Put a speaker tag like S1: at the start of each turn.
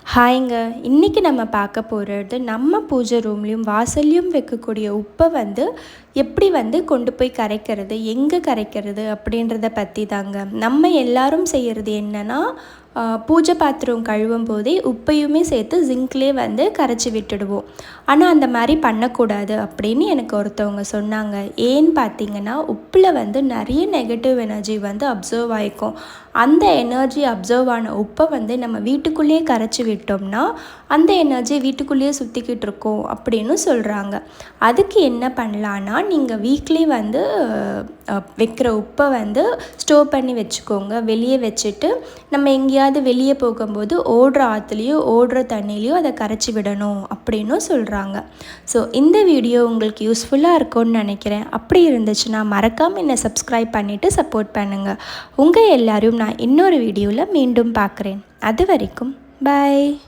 S1: ஹாய்ங்க. இன்றைக்கி நம்ம பார்க்க போகிறது நம்ம பூஜை ரூம்லேயும் வாசல்லையும் வைக்கக்கூடிய உப்பை எப்படி கொண்டு போய் கரைக்கிறது, எங்கே கரைக்கிறது அப்படின்றத பற்றி தாங்க. நம்ம எல்லாரும் செய்கிறது என்னென்னா, பூஜை பாத்திரம் கழுவும் போதே உப்பையுமே சேர்த்து ஜிங்க்லேயே கரைச்சி விட்டுடுவோம். ஆனால் அந்த மாதிரி பண்ணக்கூடாது அப்படின்னு எனக்கு ஒருத்தவங்க சொன்னாங்க. ஏன்னு பார்த்தீங்கன்னா, உப்பில் நிறைய நெகட்டிவ் எனர்ஜி அப்சர்வ் ஆகிக்கும். அந்த எனர்ஜி அப்சர்வ் ஆன உப்பை நம்ம வீட்டுக்குள்ளேயே கரைச்சி விட்டோம்னா அந்த எனர்ஜி வீட்டுக்குள்ளேயே சுற்றிக்கிட்டு இருக்கோம் அப்படின்னு சொல்கிறாங்க. அதுக்கு என்ன பண்ணலான்னா, நீங்கள் வீக்லி வைக்கிற உப்பை ஸ்டோர் பண்ணி வச்சுக்கோங்க. வெளியே வச்சுட்டு நம்ம எங்கேயாவது வெளியே போகும்போது ஓடுற ஆற்றுலையோ ஓடுற தண்ணிலையோ அதை கரைச்சி விடணும் அப்படின்னு சொல்கிறாங்க. ஸோ இந்த வீடியோ உங்களுக்கு யூஸ்ஃபுல்லாக இருக்கும்னு நினைக்கிறேன். அப்படி இருந்துச்சுன்னா மறக்காமல் என்னை சப்ஸ்கிரைப் பண்ணிவிட்டு சப்போர்ட் பண்ணுங்கள். உங்கள் எல்லோரும் நான் இன்னொரு வீடியோவில் மீண்டும் பார்க்குறேன். அது வரைக்கும் பாய்.